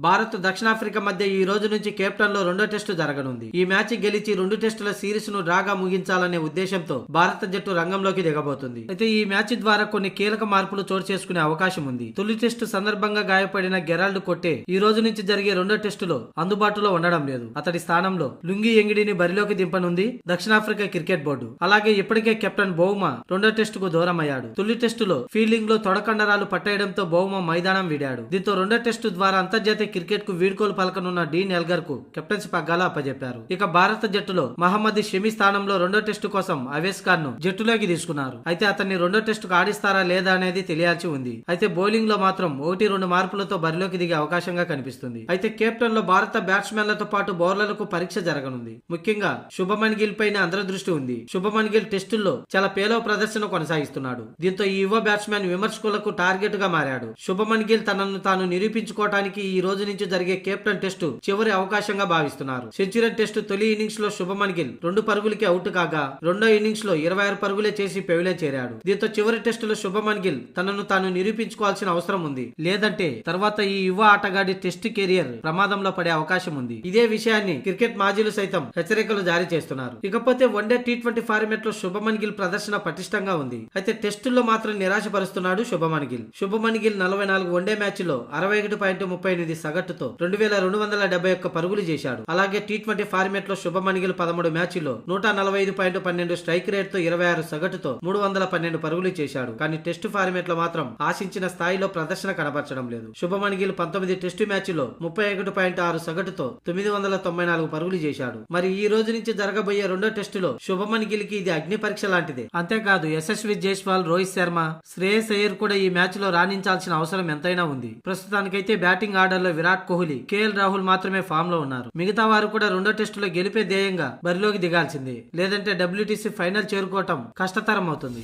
భారత్ దక్షిణాఫ్రికా మధ్య ఈ రోజు నుంచి కేప్టౌన్ లో రెండో టెస్టు జరగనుంది. ఈ మ్యాచ్ గెలిచి 2 టెస్టుల సిరీస్ ను డ్రాగా ముగించాలనే ఉద్దేశంతో భారత జట్టు రంగంలోకి దిగబోతుంది. అయితే ఈ మ్యాచ్ ద్వారా కొన్ని కీలక మార్పులు చోటు చేసుకునే అవకాశం ఉంది. తొలి టెస్టు సందర్భంగా గాయపడిన గెరాల్డ్ కొట్టే ఈ రోజు నుంచి జరిగే రెండో టెస్టులో అందుబాటులో ఉండడం లేదు. అతడి స్థానంలో లుంగి ఎంగిడిని బరిలోకి దింపనుంది దక్షిణాఫ్రికా క్రికెట్ బోర్డు. అలాగే ఇప్పటికే కెప్టెన్ బౌమా రెండో టెస్టుకు దూరం అయ్యాడు. తొలి టెస్టులో ఫీల్డింగ్ లో తొడకండరాలు పట్టేయడంతో బౌమా మైదానం వీడాడు. దీంతో రెండో టెస్టు ద్వారా అంతర్జాతీయ క్రికెట్ కు వీడ్కోలు పలకనున్న డీన్ ఎల్గర్ కు కెప్టెన్సీ పగ్గాలు అప్పజెప్పారు. ఇక భారత జట్టులో మహమ్మద్ షమి స్థానంలో రెండో టెస్టు కోసం అవేస్ ఖాన్ ను జట్టులోకి తీసుకున్నారు. అయితే అతన్ని రెండో టెస్టుకు ఆడిస్తారా లేదా అనేది తెలియాల్సి ఉంది. అయితే బౌలింగ్ లో మాత్రం 1-2 మార్పులతో బరిలోకి దిగే అవకాశంగా కనిపిస్తుంది. అయితే కెప్టెన్ లో భారత బ్యాట్స్మెన్లతో పాటు బౌలర్లకు పరీక్ష జరగనుంది. ముఖ్యంగా శుభమన్ గిల్ పైన అందరి దృష్టి ఉంది. శుభమన్ గిల్ టెస్టుల్లో చాలా పేలవ ప్రదర్శన కొనసాగిస్తున్నాడు. దీంతో ఈ యువ బ్యాట్స్మెన్ విమర్శకులకు టార్గెట్ గా మారాడు. శుభమన్ గిల్ తనను తాను నిరూపించుకోవడానికి ఈ రోజు నుంచి జరిగే కేప్టెన్ టెస్టు చివరి అవకాశంగా భావిస్తున్నారు. సెంచరీ టెస్టు తొలి ఇన్నింగ్స్ లో శుభమన్ గిల్ 2 పరుగులకి అవుట్ కాగా రెండో ఇన్నింగ్స్ లో 26 పరుగులే చేసి పెవిలియన్ చేరాడు. దీంతో చివరి టెస్టులో శుభమన్ గిల్ తనను తాను నిరూపించుకోవాల్సిన అవసరం ఉంది. లేదంటే తర్వాత ఈ యువ ఆటగాడి టెస్ట్ కెరియర్ ప్రమాదంలో పడే అవకాశం ఉంది. ఇదే విషయాన్ని క్రికెట్ మాజీలు సైతం హెచ్చరికలు జారీ చేస్తున్నారు. ఇకపోతే వన్డే T20 ఫార్మాట్ లో శుభమన్ గిల్ ప్రదర్శన పటిష్టంగా ఉంది. అయితే టెస్టుల్లో మాత్రం నిరాశపరుస్తున్నాడు శుభమన్ గిల్. శుభమన్ గిల్ 44 వన్డే మ్యాచ్ లో 61.38 సగటుతో 2271 పరుగులు చేశాడు. అలాగే T20 ఫార్మాట్ లో శుభమన్ గిల్ 13 మ్యాచ్ల్లో 145.12 స్ట్రైక్ రేట్ తో 26 సగటుతో 312 పరుగులు చేశాడు. కానీ టెస్టు ఫార్మాట్ లో మాత్రం ఆశించిన స్థాయిలో ప్రదర్శన కనబరచడం లేదు. శుభమన్ గిల్ 19 టెస్టు మ్యాచ్ల్లో 31.6 సగటుతో 994 పరుగులు చేశాడు. మరి ఈ రోజు నుంచి జరగబోయే రెండో టెస్టులో శుభమన్ గిల్ కి ఇది అగ్ని పరీక్ష లాంటిదే. అంతేకాదు యశస్వి జైస్వాల్, రోహిత్ శర్మ, శ్రేయస్ అయ్యర్ కూడా ఈ మ్యాచ్ లో రాణించాల్సిన అవసరం ఎంతైనా ఉంది. ప్రస్తుతానికైతే బ్యాటింగ్ ఆర్డర్ లో విరాట్ కోహ్లీ, కేఎల్ రాహుల్ మాత్రమే ఫామ్ లో ఉన్నారు. మిగతా వారు కూడా రెండో టెస్టులో గెలిపే ధ్యేయంగా బరిలోకి దిగాల్సిందే. లేదంటే WTC ఫైనల్ చేరుకోవటం కష్టతరం అవుతుంది.